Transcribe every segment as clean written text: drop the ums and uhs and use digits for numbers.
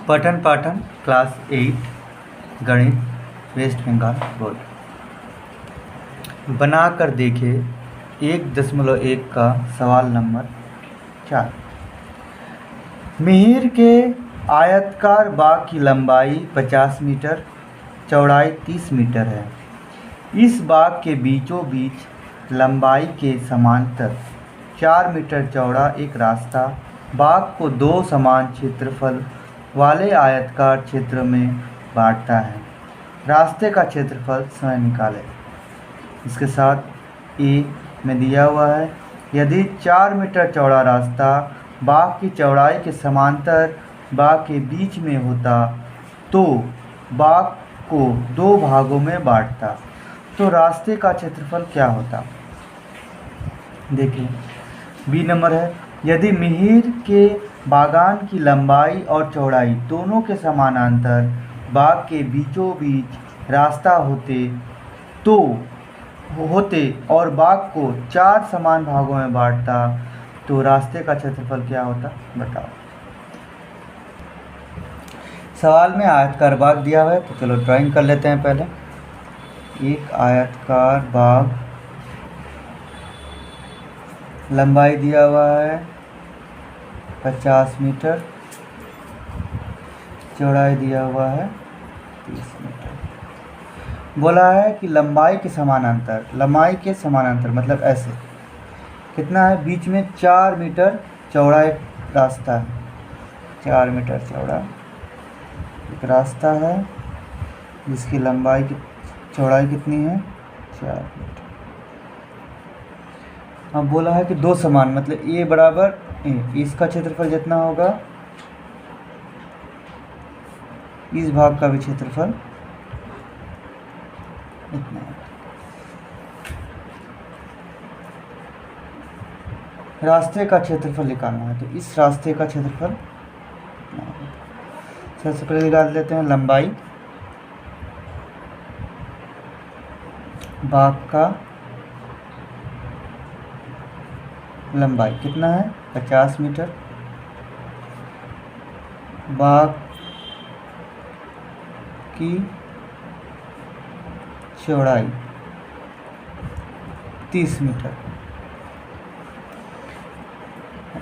पठन पाठन क्लास 8 गणित वेस्ट बंगाल बोर्ड। बनाकर देखे 1.1 का सवाल नंबर 4। मिहिर के आयताकार बाग की लंबाई 50 मीटर, चौड़ाई 30 मीटर है। इस बाग के बीचों बीच लंबाई के समांतर 4 मीटर चौड़ा एक रास्ता बाग को 2 समान क्षेत्रफल वाले आयताकार क्षेत्र में बांटता है। रास्ते का क्षेत्रफल स्वयं निकालें। इसके साथ ए में दिया हुआ है, यदि 4 मीटर चौड़ा रास्ता बाग की चौड़ाई के समांतर बाग के बीच में होता तो बाग को 2 भागों में बांटता, तो रास्ते का क्षेत्रफल क्या होता। देखिए बी नंबर है, यदि मिहिर के बागान की लंबाई और चौड़ाई दोनों के समानांतर बाग के बीचों बीच रास्ता होते और बाग को 4 समान भागों में बांटता, तो रास्ते का क्षेत्रफल क्या होता बताओ। सवाल में आयताकार बाग दिया हुआ है, तो चलो ड्राइंग कर लेते हैं। पहले एक आयताकार बाग, लंबाई दिया हुआ है 50 मीटर, चौड़ाई दिया हुआ है 30 मीटर। बोला है कि लंबाई के समानांतर मतलब ऐसे कितना है, बीच में 4 मीटर चौड़ा एक रास्ता है। 4 मीटर चौड़ा एक रास्ता है जिसकी चौड़ाई कितनी है 4 मीटर। अब बोला है कि 2 समान मतलब ए बराबर ए, इसका क्षेत्रफल जितना होगा इस भाग का भी क्षेत्रफल इतना है। रास्ते का क्षेत्रफल निकालना है, तो इस रास्ते का क्षेत्रफल सबसे पहले निकाल लेते हैं। लंबाई बाग का लंबाई कितना है 50 मीटर, बाग की चौड़ाई 30 मीटर।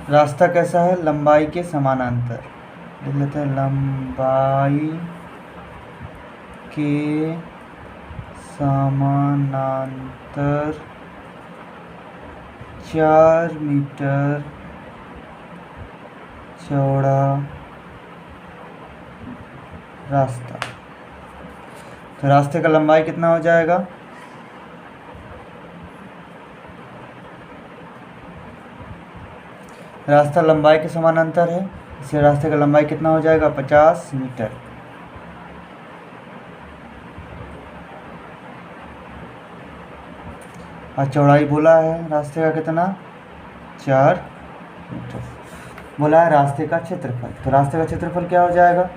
रास्ता कैसा है, लंबाई के समानांतर। लिख लेते हैं लंबाई के समानांतर 4 मीटर चौड़ा रास्ता। तो रास्ते का लंबाई कितना हो जाएगा, रास्ता लंबाई के समानांतर है, इससे रास्ते का लंबाई कितना हो जाएगा 50 मीटर। और चौड़ाई बोला है रास्ते का कितना 4 मीटर। बोला है रास्ते का क्षेत्रफल, तो रास्ते का क्षेत्रफल क्या हो जाएगा,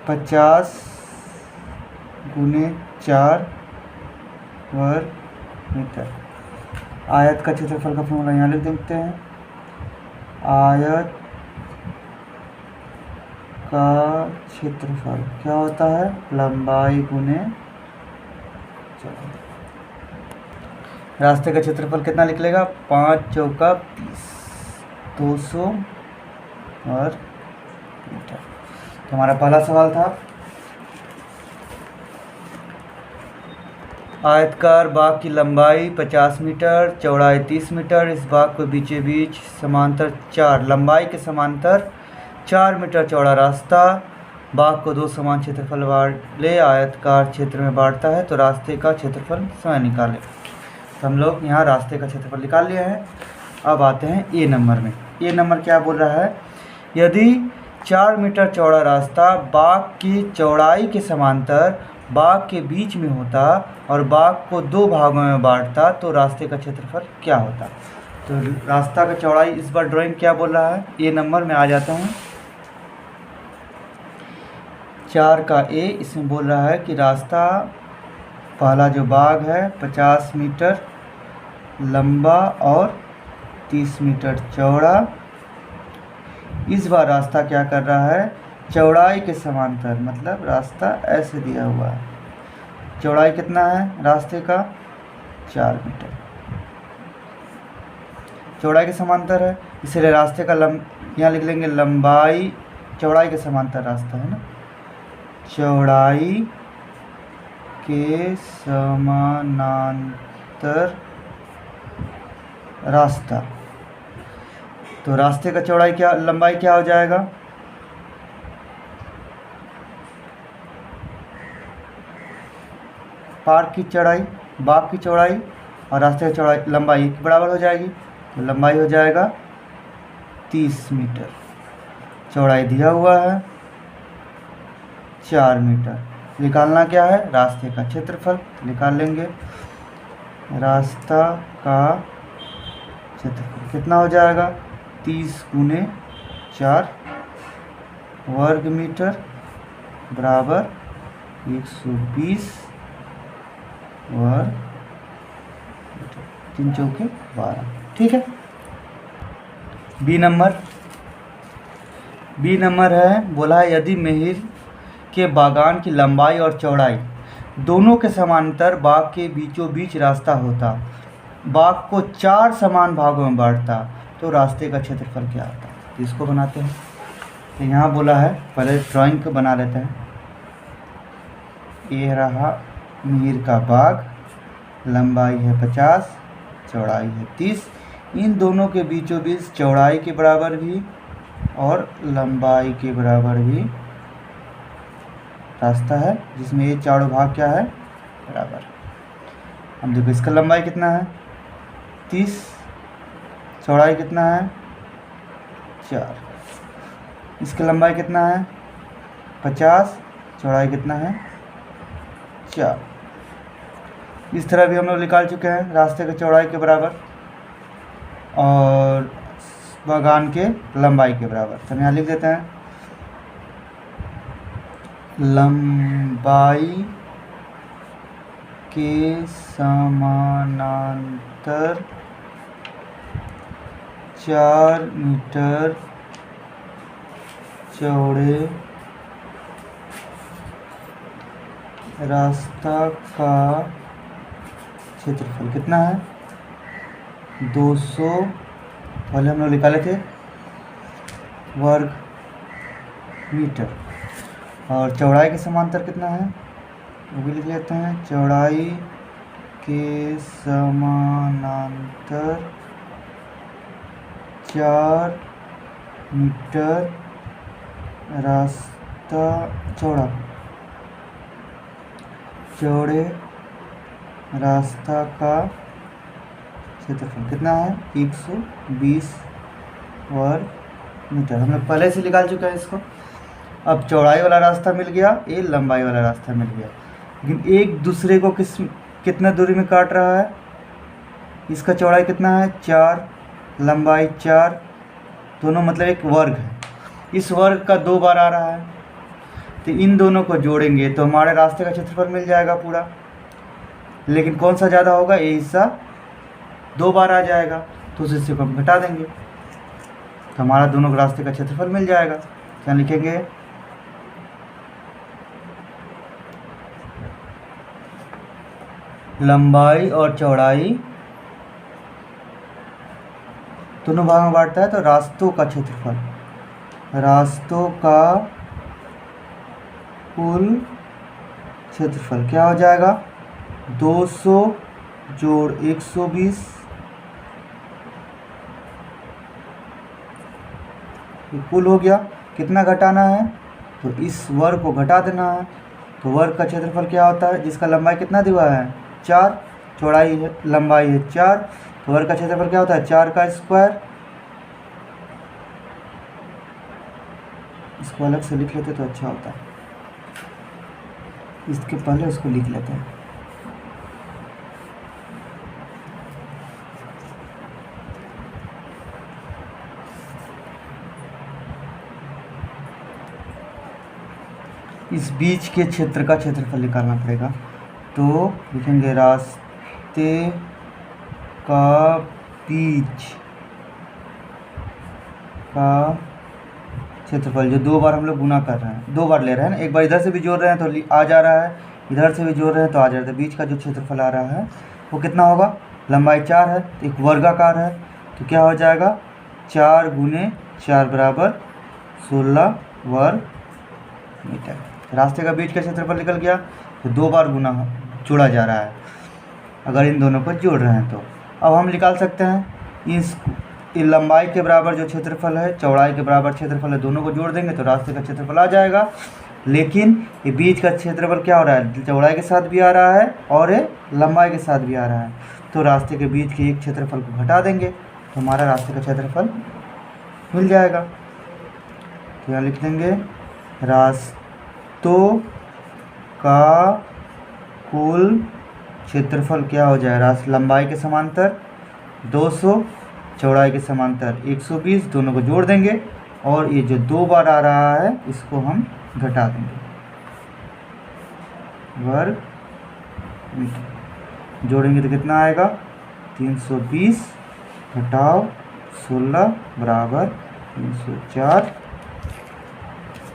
(50 × 4 वर्ग मीटर। आयत का क्षेत्रफल का फॉर्मूला यहाँ लिख देते हैं। आयत का क्षेत्रफल क्या होता है, लंबाई गुने चौड़ाई। रास्ते का क्षेत्रफल कितना निकलेगा 5 चौका 30, 200 वर्ग मीटर। तो हमारा पहला सवाल था, आयताकार बाग की लंबाई 50 मीटर, चौड़ाई 30 मीटर। इस बाग को बीचे बीच लंबाई के समांतर 4 मीटर चौड़ा रास्ता बाग को 2 समान क्षेत्रफल वाले आयताकार क्षेत्र में बांटता है, तो रास्ते का क्षेत्रफल स्वयं निकालें। तो हम लोग यहाँ रास्ते का क्षेत्रफल निकाल लिया है। अब आते हैं ए नंबर में। ए नंबर क्या बोल रहा है, यदि 4 मीटर चौड़ा रास्ता बाग की चौड़ाई के समांतर बाग के बीच में होता और बाग को 2 भागों में बांटता, तो रास्ते का क्षेत्रफल क्या होता। तो रास्ता का चौड़ाई इस बार ड्राइंग क्या बोल रहा है, ए नंबर में आ जाता हूँ। 4 का ए, इसमें बोल रहा है कि रास्ता पहला जो बाग है 50 मीटर लंबा और 30 मीटर चौड़ा। इस बार रास्ता क्या कर रहा है, चौड़ाई के समांतर, मतलब रास्ता ऐसे दिया हुआ है। चौड़ाई कितना है रास्ते का, 4 मीटर। चौड़ाई के समांतर है, इसलिए रास्ते का यहाँ लिख लेंगे लंबाई, चौड़ाई के समांतर रास्ता है ना, चौड़ाई के समानांतर रास्ता। तो रास्ते का चौड़ाई क्या, लंबाई क्या हो जाएगा, पार्क की चौड़ाई, बाग की चौड़ाई और रास्ते की चौड़ाई, लंबाई बराबर हो जाएगी। तो लंबाई हो जाएगा 30 मीटर, चौड़ाई दिया हुआ है 4 मीटर। निकालना क्या है, रास्ते का क्षेत्रफल निकाल लेंगे। रास्ता का क्षेत्रफल कितना हो जाएगा, 30 × 4 वर्ग मीटर बराबर 120 वर्ग मीटर, 3 चौके 12। ठीक है। बी नंबर है, बोला है यदि मिहिर के बागान की लंबाई और चौड़ाई दोनों के समांतर बाग के बीचों बीच रास्ता होता, बाग को 4 समान भागों में बांटता, तो रास्ते का क्षेत्रफल क्या होता। तो इसको बनाते हैं। तो यहाँ बोला है, पहले ड्राइंग को बना लेते हैं। ये रहा मिहिर का बाग, लंबाई है 50, चौड़ाई है 30। इन दोनों के बीचों बीच चौड़ाई के बराबर भी और लंबाई के बराबर भी रास्ता है, जिसमें ये चारों भाग क्या है, बराबर। हम देखो इसका लंबाई कितना है 30, चौड़ाई कितना है 4। इसकी लंबाई कितना है 50, चौड़ाई कितना है 4। इस तरह भी हम लोग निकाल चुके हैं रास्ते के चौड़ाई के बराबर और बागान के लंबाई के बराबर। तो हम यहाँ लिख देते हैं लंबाई के समानांतर 4 मीटर चौड़े रास्ता का क्षेत्रफल कितना है 200, पहले हम लोग निकाले थे, वर्ग मीटर। और चौड़ाई के समांतर कितना है वो भी लिख लेते हैं, चौड़ाई के समानांतर 4 मीटर रास्ता चौड़े रास्ता का क्षेत्रफल कितना है 120 वर्ग मीटर। हम लोग पहले से निकाल चुके हैं इसको। अब चौड़ाई वाला रास्ता मिल गया, ये लंबाई वाला रास्ता मिल गया, लेकिन एक दूसरे को कितना दूरी में काट रहा है। इसका चौड़ाई कितना है 4, लंबाई 4, दोनों मतलब एक वर्ग है। इस वर्ग का 2 बार आ रहा है, तो इन दोनों को जोड़ेंगे तो हमारे रास्ते का क्षेत्रफल मिल जाएगा पूरा। लेकिन कौन सा ज़्यादा होगा, ये हिस्सा 2 बार आ जाएगा, तो उस हिस्से को हम घटा देंगे, तो हमारा दोनों के रास्ते का क्षेत्रफल मिल जाएगा। क्या लिखेंगे, लंबाई और चौड़ाई दोनों भाग में बांटता है, तो रास्तों का क्षेत्रफल, रास्तों का कुल क्षेत्रफल क्या हो जाएगा 200 जोड़ 120, कुल हो गया। कितना घटाना है, तो इस वर्ग को घटा देना है। तो वर्ग का क्षेत्रफल क्या होता है, जिसका लंबाई कितना दिया है 4, चौड़ाई है, लंबाई है 4, तो वर्ग का क्षेत्रफल क्या होता है 4 का स्क्वायर। इसको अलग से लिख लेते तो अच्छा होता है, इसके पहले उसको लिख लेते हैं। इस बीच के क्षेत्र का क्षेत्रफल निकालना पड़ेगा, तो लिखेंगे रास्ते का बीच का क्षेत्रफल, जो 2 बार हम लोग गुना कर रहे हैं, 2 बार ले रहे हैं ना, एक बार इधर से भी जोड़ रहे हैं तो आ जा रहा है, इधर से भी जोड़ रहे हैं तो आ जा रहा है। बीच का जो क्षेत्रफल आ रहा है वो कितना होगा, लंबाई 4 है तो एक वर्गाकार है, तो क्या हो जाएगा 4 गुने 4 बराबर 16 वर्ग मीटर। रास्ते का बीच का क्षेत्रफल निकल गया, तो 2 बार गुना जोड़ा जा रहा है अगर इन दोनों को जोड़ रहे हैं तो। अब हम निकाल सकते हैं इस लंबाई के बराबर जो क्षेत्रफल है, चौड़ाई के बराबर क्षेत्रफल है, दोनों को जोड़ देंगे तो रास्ते का क्षेत्रफल आ जाएगा। लेकिन ये बीच का क्षेत्रफल क्या हो रहा है, चौड़ाई के साथ भी आ रहा है और ये लंबाई के साथ भी आ रहा है, तो रास्ते के बीच के एक क्षेत्रफल को घटा देंगे तो हमारा रास्ते का क्षेत्रफल मिल जाएगा। तो यहाँ लिख देंगे रास्तों का कुल क्षेत्रफल क्या हो जाएगा, लंबाई के समांतर 200, चौड़ाई के समांतर 120, दोनों को जोड़ देंगे और ये जो 2 बार आ रहा है इसको हम घटा देंगे, वर्ग मीटर। जोड़ेंगे तो कितना आएगा 320 घटाव 16 बराबर 304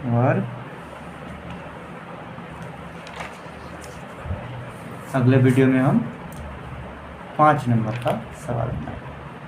वर्ग। अगले वीडियो में हम 5 नंबर का सवाल बनाएंगे।